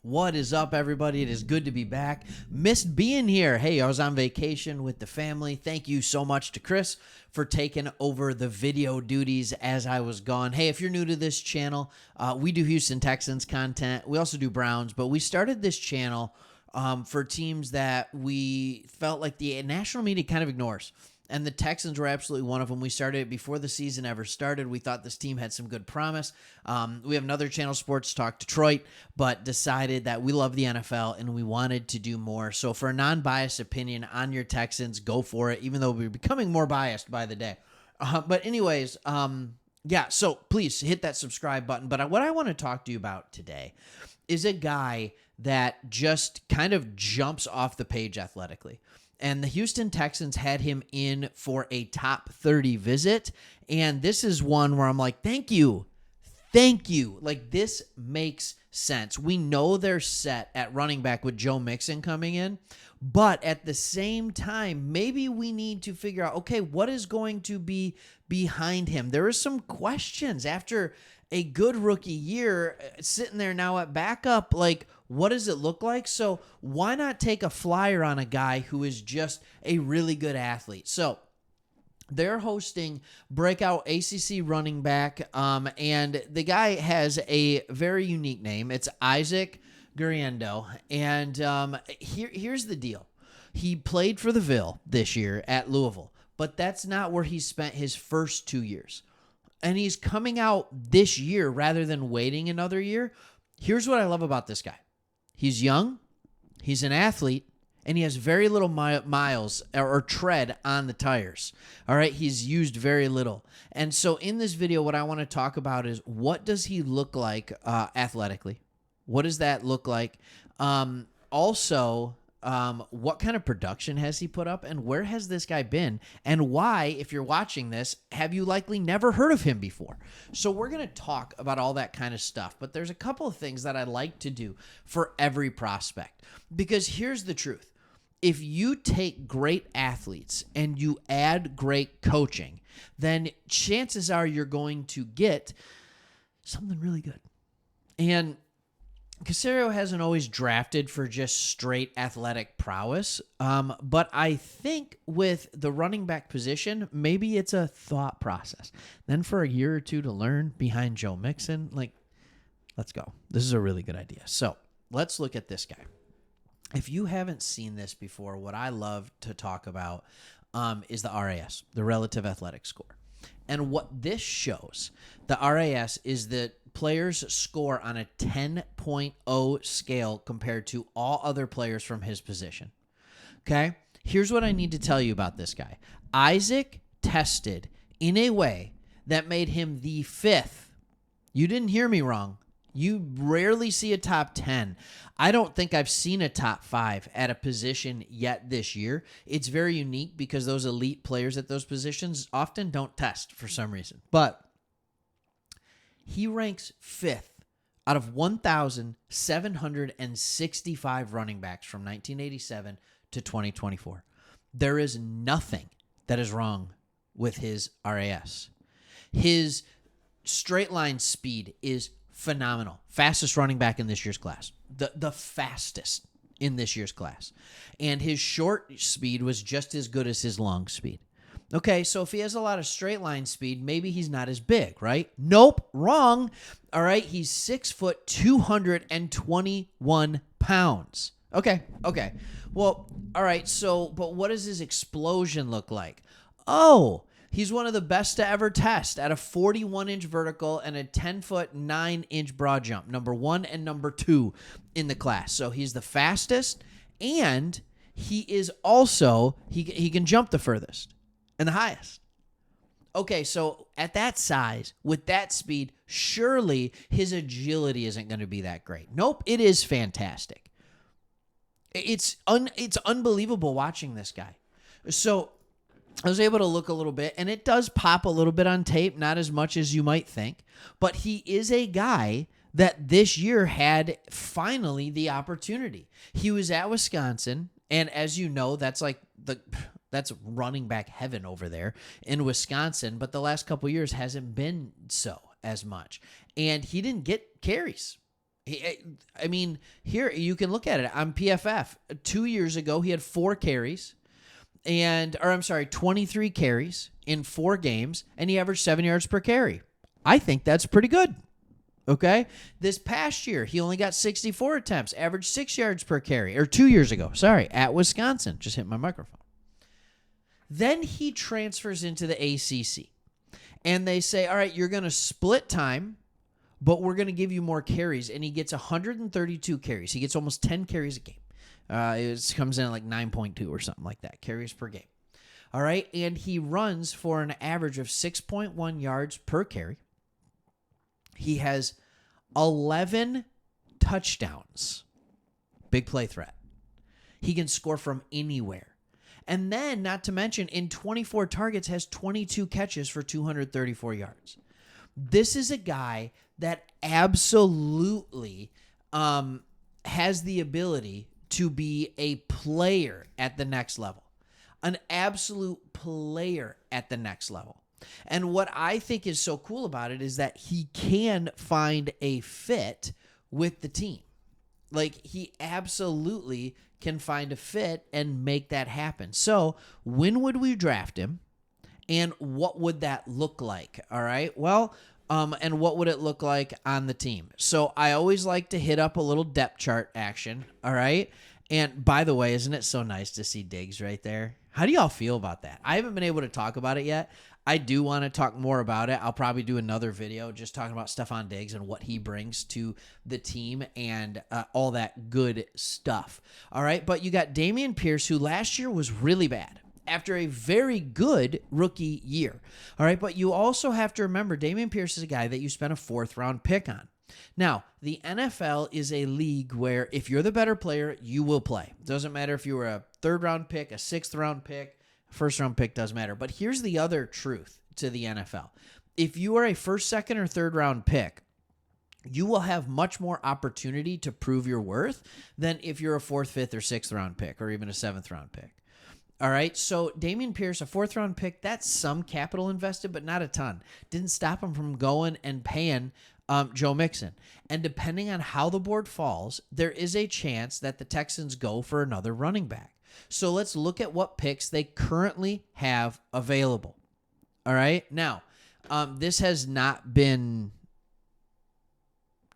What is up, everybody? It is good to be back. Missed being here. Hey, I was on vacation with the family. Thank you so much to Chris for taking over the video duties as I was gone. Hey, if you're new to this channel, we do Houston Texans content. We also do Browns, but we started this channel for teams that we felt like the national media kind of ignores. And the Texans were absolutely one of them. We started it before the season ever started. We thought this team had some good promise. We have another channel, Sports Talk Detroit, but decided that we love the NFL and we wanted to do more. So for a non-biased opinion on your Texans, go for it, even though we're becoming more biased by the day. But anyways, so please hit that subscribe button. But what I want to talk to you about today is a guy that just kind of jumps off the page athletically. And the Houston Texans had him in for a top 30 visit. And this is one where I'm like, thank you. Thank you. Like, this makes sense. We know they're set at running back with Joe Mixon coming in. But at the same time, maybe we need to figure out, okay, what is going to be behind him? There are some questions after a good rookie year, sitting there now at backup, like, what does it look like? So why not take a flyer on a guy who is just a really good athlete? So they're hosting Breakout ACC running back, and the guy has a very unique name. It's Isaac Guriendo, and here's the deal. He played for the Ville this year at Louisville, but that's not where he spent his first 2 years. And he's coming out this year rather than waiting another year. Here's what I love about this guy. He's young, he's an athlete, and he has very little miles or tread on the tires. All right, he's used very little. And so in this video, what I want to talk about is, what does he look like athletically? What does that look like? What kind of production has he put up, and where has this guy been, and why, if you're watching this, have you likely never heard of him before? So we're going to talk about all that kind of stuff, but there's a couple of things that I like to do for every prospect, because here's the truth. If you take great athletes and you add great coaching, then chances are you're going to get something really good. And Caserio hasn't always drafted for just straight athletic prowess, but I think with the running back position, maybe it's a thought process. Then for a year or two to learn behind Joe Mixon, let's go. This is a really good idea. So let's look at this guy. If you haven't seen this before, what I love to talk about is the RAS, the relative athletic score. And what this shows, the RAS, is that players score on a 10.0 scale compared to all other players from his position. Okay? Here's what I need to tell you about this guy. Isaac tested in a way that made him the fifth. You didn't hear me wrong. You rarely see a top 10. I don't think I've seen a top 5 at a position yet this year. It's very unique because those elite players at those positions often don't test for some reason. But he ranks 5th out of 1,765 running backs from 1987 to 2024. There is nothing that is wrong with his RAS. His straight line speed is phenomenal. Fastest running back in this year's class. The fastest in this year's class. And his short speed was just as good as his long speed. Okay, so if he has a lot of straight line speed, maybe he's not as big, right? Nope, wrong. All right, he's 6 foot, 221 pounds. Okay. Well, all right, so, but what does his explosion look like? Oh, he's one of the best to ever test at a 41-inch vertical and a 10-foot, 9-inch broad jump, number 1 and number 2 in the class. So he's the fastest, and he is also, he can jump the furthest and the highest. Okay, so at that size, with that speed, surely his agility isn't going to be that great. Nope, it is fantastic. It's unbelievable watching this guy. So I was able to look a little bit, and it does pop a little bit on tape, not as much as you might think, but he is a guy that this year had finally the opportunity. He was at Wisconsin, and as you know, that's running back heaven over there in Wisconsin, but the last couple years hasn't been so as much. And he didn't get carries. I mean, here you can look at it on PFF. 2 years ago, he had 4 carries or I'm sorry, 23 carries in 4 games, and he averaged 7 yards per carry. I think that's pretty good. Okay? This past year, he only got 64 attempts, averaged 6 yards per carry, or 2 years ago, sorry, at Wisconsin. Just hit my microphone. Then he transfers into the ACC, and they say, all right, you're going to split time, but we're going to give you more carries, and he gets 132 carries. He gets almost 10 carries a game. It comes in at like 9.2 or something like that, carries per game. All right, and he runs for an average of 6.1 yards per carry. He has 11 touchdowns. Big play threat. He can score from anywhere. And then, not to mention, in 24 targets, has 22 catches for 234 yards. This is a guy that absolutely has the ability to be a player at the next level. An absolute player at the next level. And what I think is so cool about it is that he can find a fit with the team. Like, he absolutely can find a fit and make that happen. So, when would we draft him? And what would that look like? All right. Well, and what would it look like on the team? So I always like to hit up a little depth chart action. All right. And by the way, isn't it so nice to see Diggs right there? How do y'all feel about that? I haven't been able to talk about it yet. I do want to talk more about it. I'll probably do another video just talking about Stephon Diggs and what he brings to the team and all that good stuff. All right. But you got Dameon Pierce, who last year was really bad after a very good rookie year. All right, but you also have to remember Dameon Pierce is a guy that you spent a 4th-round pick on. Now, the NFL is a league where if you're the better player, you will play. It doesn't matter if you were a 3rd-round pick, a 6th-round pick, 1st-round pick, doesn't matter. But here's the other truth to the NFL. If you are a 1st, 2nd, or 3rd-round pick, you will have much more opportunity to prove your worth than if you're a 4th, 5th, or 6th-round pick, or even a 7th-round pick. All right, so Dameon Pierce, a 4th-round pick, that's some capital invested, but not a ton. Didn't stop him from going and paying Joe Mixon. And depending on how the board falls, there is a chance that the Texans go for another running back. So let's look at what picks they currently have available. All right, now, this has not been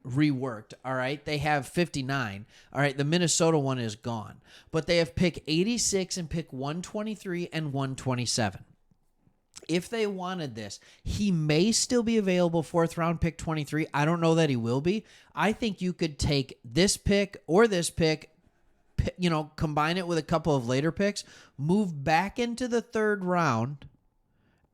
reworked. All right, they have 59. All right, the Minnesota one is gone, but they have pick 86 and pick 123 and 127. If they wanted this, he may still be available 4th-round pick 23. I don't know that he will be. I think you could take this pick or this pick, combine it with a couple of later picks, move back into the 3rd round,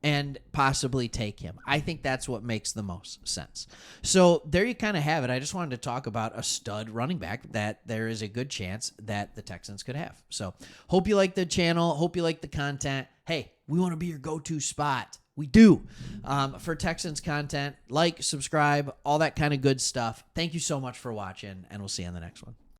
and possibly take him. I think that's what makes the most sense. So there you kind of have it. I just wanted to talk about a stud running back that there is a good chance that the Texans could have. So hope you like the channel. Hope you like the content. Hey, we want to be your go-to spot. We do. For Texans content, like, subscribe, all that kind of good stuff. Thank you so much for watching, and we'll see you on the next one.